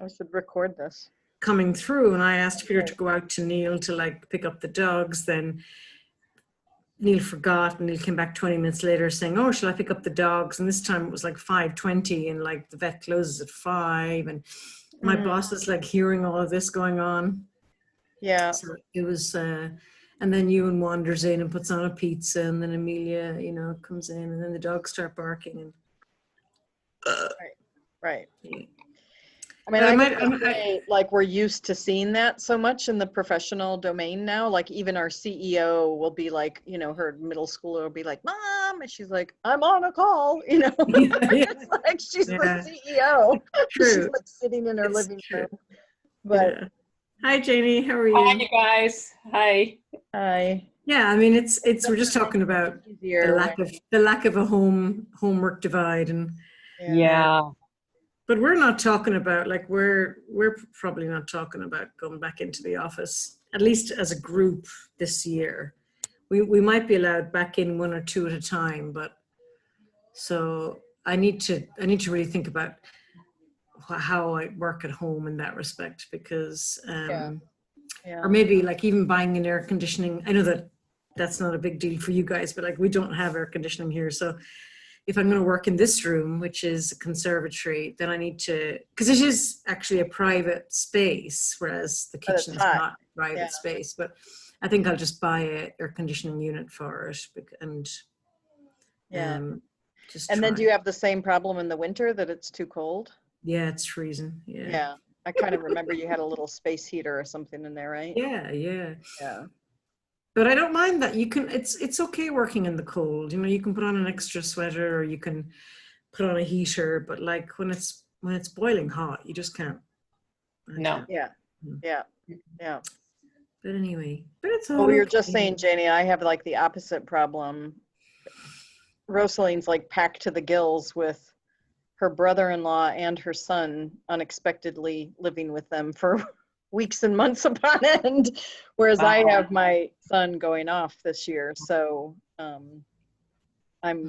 I should record this. coming through, and I asked Peter to go out to Neil to like pick up the dogs. Then Neil forgot, and Neil came back 20 minutes later saying, "Oh, shall I pick up the dogs?" And this time it was like 5:20, and like the vet closes at 5, and my boss is like hearing all of this going on. Yeah. So it was, and then Ewan wanders in and puts on a pizza, and then Amelia, you know, comes in, and then the dogs start barking. And Right. yeah. I mean, like we're used to seeing that so much in the professional domain now. Like even our CEO will be like, you know, her middle schooler will be like, "Mom," and she's like, "I'm on a call," you know. It's like she's the CEO. True. She's like sitting in her living room. But hi, Janie. How are you? Hi, you guys. Hi. Hi. Yeah, I mean, it's we're just talking about the lack of a homework divide, and Yeah. but we're not talking about, like, we're probably not talking about going back into the office, at least as a group this year. We might be allowed back in 1 or 2 at a time, but so I need to really think about how I work at home in that respect, because or maybe like even buying an air conditioning. I know that that's not a big deal for you guys, but like we don't have air conditioning here, so if I'm going to work in this room, which is a conservatory, then I need to, because it is actually a private space, whereas the kitchen is not a private space. But I think I'll just buy an air conditioning unit for it, and just. And then do you have the same problem in the winter that it's too cold? Yeah, it's freezing. Yeah. I kind of remember you had a little space heater or something in there, right? Yeah. But I don't mind that. You can, it's okay working in the cold. You know, you can put on an extra sweater, or you can put on a heater, but like when it's boiling hot, you just can't. No. Yeah. But anyway, but it's all we were just saying, Janie, I have like the opposite problem. Rosaline's like packed to the gills with her brother-in-law and her son unexpectedly living with them for weeks and months upon end, whereas I have my son going off this year. So and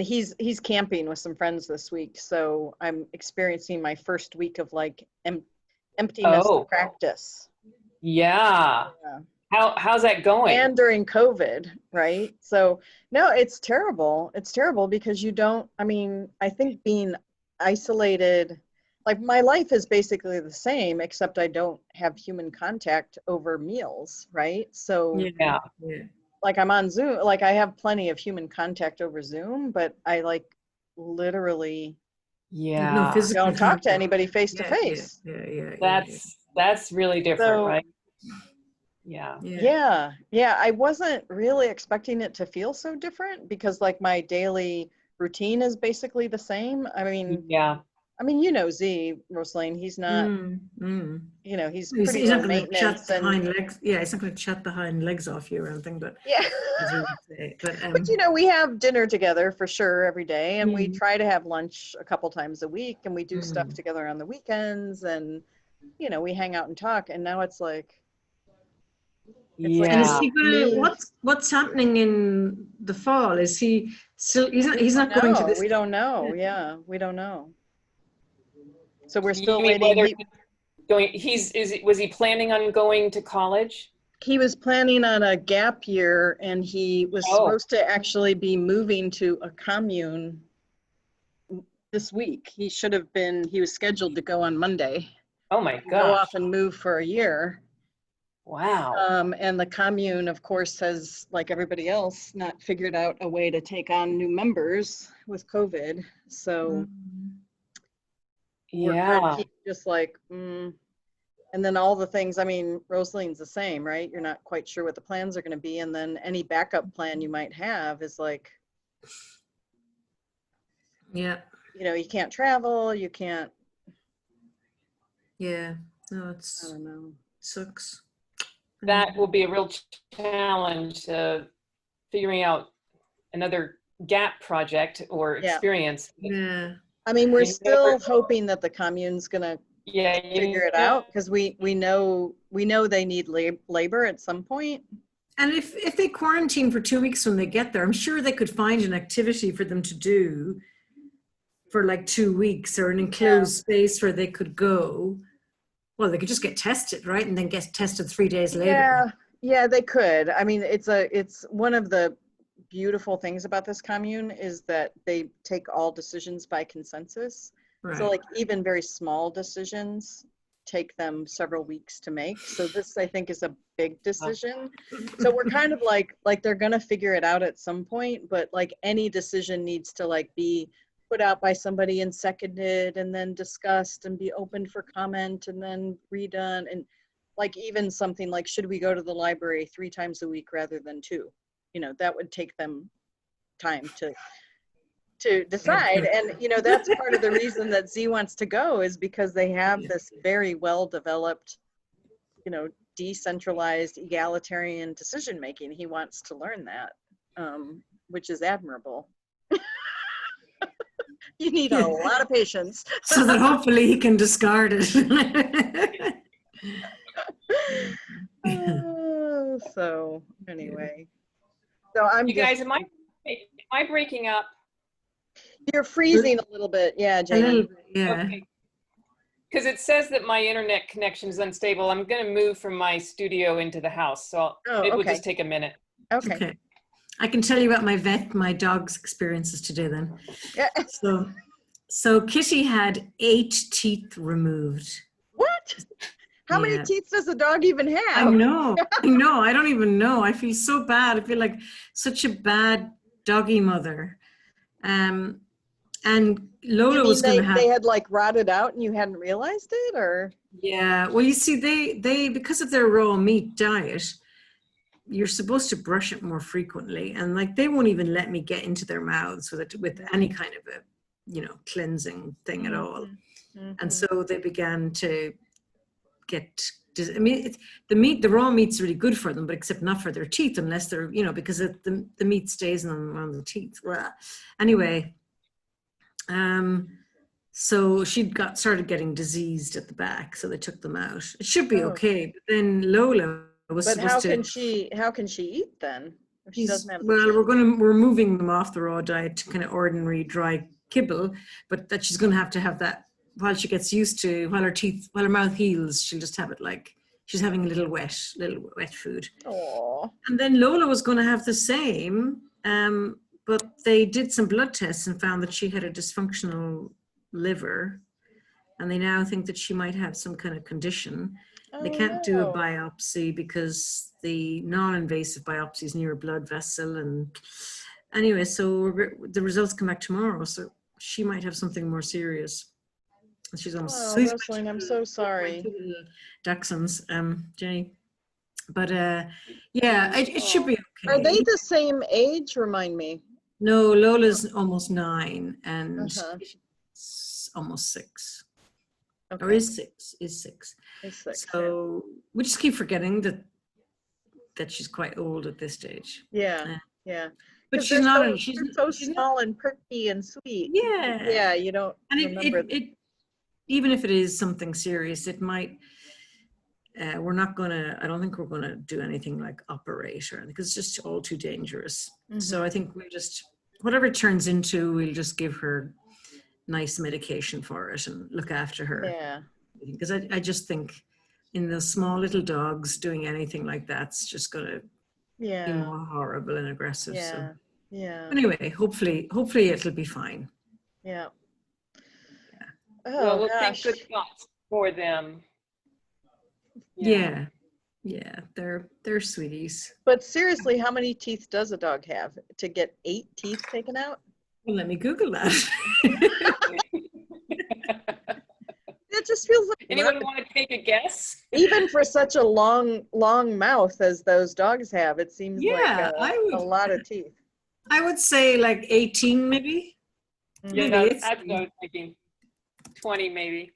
he's camping with some friends this week. So I'm experiencing my first week of like emptiness practice. Yeah. How's that going? And during COVID, right? So no, it's terrible. It's terrible because I think being isolated, like my life is basically the same, except I don't have human contact over meals, right? So like I'm on Zoom, like I have plenty of human contact over Zoom, but I like literally don't talk to anybody face to face. That's really different, right? Yeah. I wasn't really expecting it to feel so different because like my daily routine is basically the same. I mean, you know, Z, Rosaline, he's not, you know, he's pretty low maintenance. He's not going to chat the hind legs off you or anything, but but you know, we have dinner together for sure every day, and we try to have lunch a couple times a week, and we do stuff together on the weekends, and you know, we hang out and talk. And now it's like, and is he gonna, what's happening in the fall? Is he still, he's not going to this? We don't know. Yeah, we don't know. So we're still waiting. Was he planning on going to college? He was planning on a gap year, and he was supposed to actually be moving to a commune this week. He was scheduled to go on Monday. Oh my God. Go off and move for a year. Wow. And the commune, of course, has, like everybody else, not figured out a way to take on new members with COVID. So we're kind of just like, and then all the things, I mean, Rosaline's the same, right? You're not quite sure what the plans are going to be. And then any backup plan you might have is like, you know, you can't travel, you can't. No, I don't know. Sucks. That will be a real challenge, figuring out another gap project or experience. I mean, we're still hoping that the commune's gonna figure it out, because we know they need labor at some point. And if they quarantine for 2 weeks when they get there, I'm sure they could find an activity for them to do for like 2 weeks or an enclosed space where they could go, well, they could just get tested, right? And then get tested 3 days later. Yeah, yeah, they could. I mean, it's one of the beautiful things about this commune is that they take all decisions by consensus. Right. So like even very small decisions take them several weeks to make. So this, I think, is a big decision. So we're kind of like they're gonna figure it out at some point, but like any decision needs to like be put out by somebody and seconded and then discussed and be open for comment and then redone. And like even something like, should we go to the library 3 times a week rather than 2? You know, that would take them time to decide. And, you know, that's part of the reason that Z wants to go, is because they have this very well developed, you know, decentralized egalitarian decision making. He wants to learn that, which is admirable. You need a lot of patience. So that hopefully he can discard it. So anyway, so I'm You guys, am I breaking up? You're freezing a little bit. Yeah, A Jane. little bit, yeah. Okay. Because it says that my internet connection is unstable. I'm going to move from my studio into the house, so Oh, it will okay. just take a minute. Okay. Okay. I can tell you about my dog's experiences today then. Yeah. So Kitty had 8 teeth removed. What? How many Yeah. teeth does a dog even I have? know. I don't even know. I feel so bad. I feel like such a bad doggy mother. And Lola You mean was going to have. they had like rotted out and you hadn't realized it, or? Yeah. Well, you see, they because of their raw meat diet, you're supposed to brush it more frequently, and like they won't even let me get into their mouths with any kind of a, you know, cleansing thing at all. Mhm. And so they began to get. I mean, the raw meat's really good for them, but except not for their teeth, unless they're, you know, because the meat stays on the teeth. Well, anyway, so she started getting diseased at the back, so they took them out. It should be Oh. okay, but then Lola was But supposed how can she eat then? If she doesn't have the well, teeth? we're moving them off the raw diet to kind of ordinary dry kibble, but that she's going to have that while she gets used to, while her mouth heals, she'll just have it like she's having a little wet food. Oh. And then Lola was going to have the same, but they did some blood tests and found that she had a dysfunctional liver, and they now think that she might have some kind of condition. They can't do a biopsy because the non-invasive biopsy is near a blood vessel. And anyway, so the results come back tomorrow. So she might have something more serious. She's almost. Oh, Rosaline, I'm so sorry. Dachshunds, Jenny. But yeah, it should be okay. Are they the same age? Remind me. No, Lola's almost 9 and she's almost 6. Okay. Or is 6. It's 6. So we just keep forgetting that she's quite old at this stage. Yeah. But 'Cause she's not. they're She's so she's not. small and pretty and sweet. Yeah. Yeah, you don't And remember. it even if it is something serious, it might. We're not gonna. I don't think we're gonna do anything like operate or anything, because it's just all too dangerous. So I think we just, whatever it turns into, we'll just give her nice medication for it and look after her. Yeah. Because I just think in those small little dogs doing anything like that's just gonna be Yeah. more horrible and aggressive. Yeah. So Yeah. anyway, hopefully it'll be fine. Yeah. Well, Oh we'll gosh. think good thoughts for them. Yeah. They're sweeties. But seriously, how many teeth does a dog have to get 8 teeth taken out? Well, let me Google that. It just feels like Anyone want to take a guess? even for such a long mouth as those dogs have, it seems Yeah, like a lot of teeth. I would say like 18 maybe. Yeah, Maybe that's what I was thinking. 20 maybe.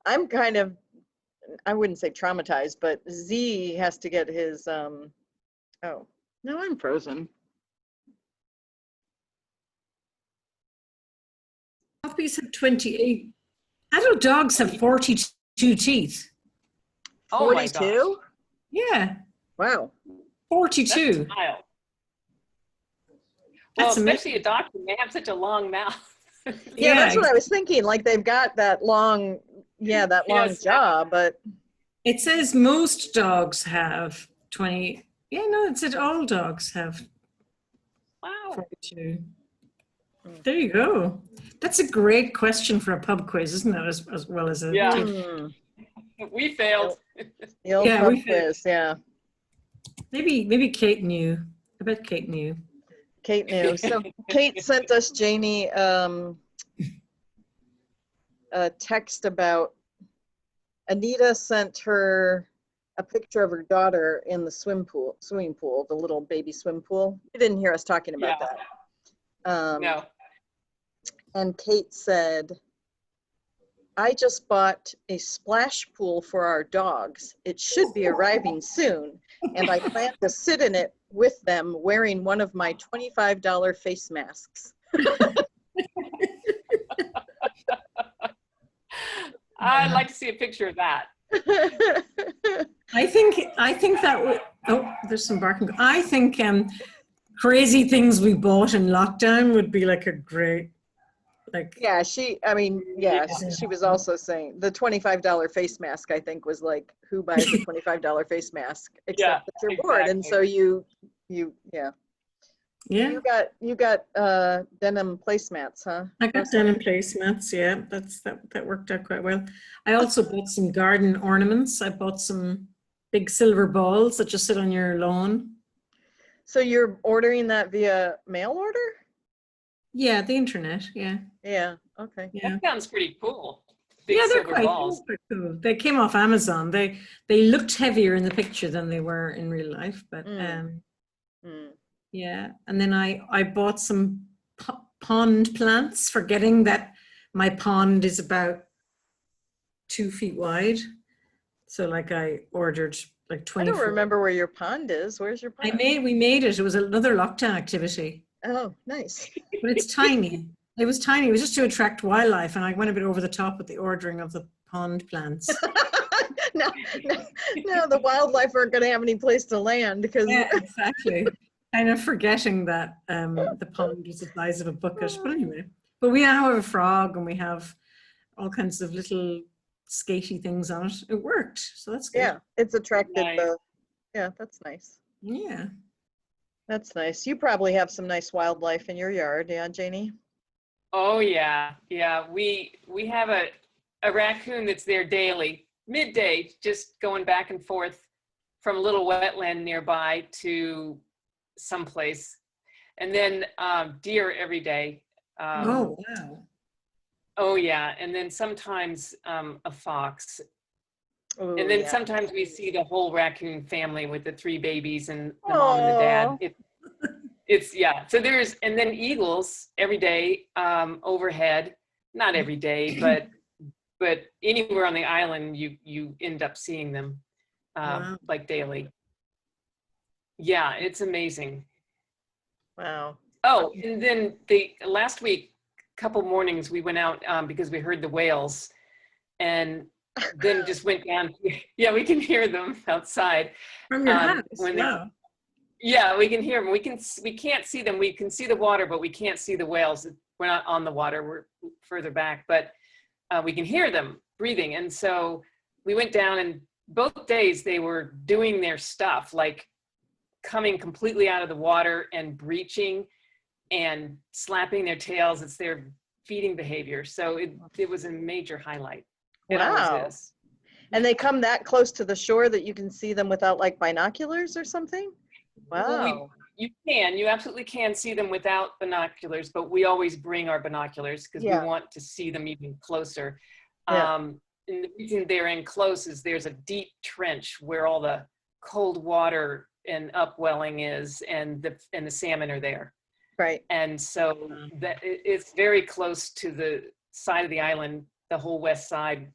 I'm kind of, I wouldn't say traumatized, but Z has to get his, oh, no, I'm frozen. Puppies have 28. Adult dogs have 42 teeth. Oh my gosh. 42? Yeah, Wow. 42. That's wild. Well, That's amazing. especially a doctor, they have such a long mouth. Yeah, that's what I ex- was thinking. Like they've got that long, that long Yes. jaw, but It says most dogs have 20. Yeah, no, it said all dogs have Wow. 42. There you go. That's a great question for a pub quiz, isn't it? As well as a Yeah. TV. We failed. the old Yeah, pub we could- quiz. Yeah, Maybe Kate knew. I bet Kate knew. Kate knew. So Kate sent us, Janie, a text about Anita sent her a picture of her daughter in the swimming pool, the little baby swim pool. You didn't hear us talking about Yeah. that. No. And Kate said, I just bought a splash pool for our dogs. It should be arriving soon. And I plan to sit in it with them wearing one of my $25 face masks. I'd like to see a picture of that. I think that would. Oh, there's some barking. I think crazy things we bought in lockdown would be like a great, like. Yeah, she was also saying the $25 face mask, I think, was like, who buys a $25 face mask Yeah, except that you're bored. And so you Yeah, you got denim placemats, huh? I got denim placemats. Yeah, that worked out quite well. I also bought some garden ornaments. I bought some big silver balls that just sit on your lawn. So you're ordering that via mail order? Yeah, the internet. Yeah, Yeah, okay. yeah. That sounds pretty cool. Big Yeah, they're silver balls. quite cool. They came off Amazon. They looked heavier in the picture than they were in real life, but yeah. And then I bought some pond plants, forgetting that my pond is about 2 feet wide. So like I ordered like 24. I don't remember where your pond is. Where's your pond? We made it. It was another lockdown activity. Oh, nice. But it's tiny. It was tiny. It was just to attract wildlife, and I went a bit over the top with the ordering of the pond plants. no, the wildlife aren't going to have any place to land because. Yeah, exactly. Kind of forgetting that the pond was the size of a bucket. But anyway, we now have a frog and we have all kinds of little skatey things on it. It worked, so that's good. Yeah, it's attracted Nice. yeah, that's nice. Yeah. That's nice. You probably have some nice wildlife in your yard, yeah, Janie? Oh yeah, yeah. We have a raccoon that's there daily, midday, just going back and forth from a little wetland nearby to someplace, and then deer every day. Oh wow. Oh yeah, and then sometimes a fox, Ooh, and then yeah. sometimes we see the whole raccoon family with the 3 babies and the mom and the dad. It's yeah. So and then eagles every day overhead. Not every day, but anywhere on the island you end up seeing them Wow. like daily. Yeah, it's amazing. Wow. Oh, and then last week, couple mornings we went out because we heard the whales, and then just went down. Yeah, we can hear them outside. From your house. when Wow. Yeah, we can hear them. We can't see them. We can see the water, but we can't see the whales. We're not on the water. We're further back, but we can hear them breathing. And so we went down, and both days they were doing their stuff, like coming completely out of the water and breaching and slapping their tails. It's their feeding behavior. So it was a major highlight. It Wow. always is. And they come that close to the shore that you can see them without like binoculars or something? Wow. Well, you absolutely can see them without binoculars, but we always bring our binoculars because Yeah. we want to see them even closer. Yeah. And the reason they're in close is there's a deep trench where all the cold water and upwelling is, and the salmon are there. Right. And so that it's very close to the side of the island. The whole west side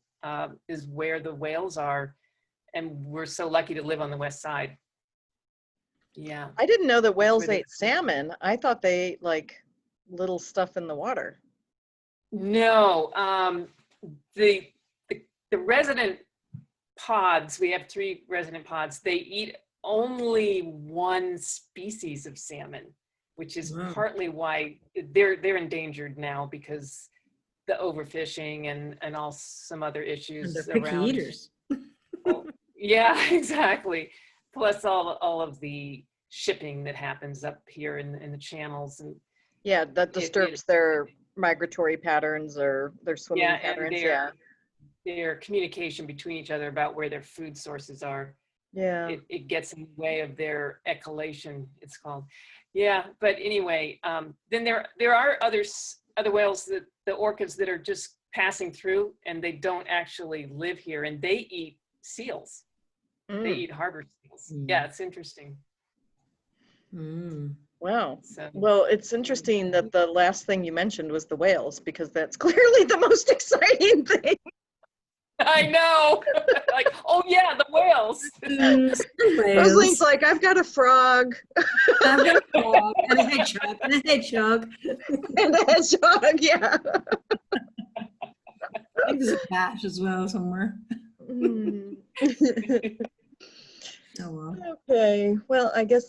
is where the whales are, and we're so lucky to live on the west side. Yeah. I didn't know that whales where they- ate salmon. I thought they ate like little stuff in the water. No, the resident pods, we have 3 resident pods, they eat only one species of salmon, which is Wow. partly why they're endangered now because the overfishing and all some other And issues they're picky around. eaters. Oh, yeah, exactly. Plus all of the shipping that happens up here in the channels and Yeah, that disturbs their migratory patterns or their swimming yeah, and patterns. Yeah. their communication between each other about where their food sources are. Yeah. It gets in the way of their echolation, it's called. Yeah, but anyway, then there are other whales, that the orcas that are just passing through and they don't actually live here, and they eat seals. They Mm. eat harbor seals. Mm. Yeah, it's interesting. Mm. Wow. So Well, it's interesting that the last thing you mentioned was the whales, because that's clearly the most exciting thing. I know, like, oh yeah, the whales. Rosalie's like, I've got a frog I've got a frog and a hedgehog and a hedgehog. and a hedgehog. Yeah. I think there's a cat as well somewhere. Mm. Oh well. Okay. Well, I guess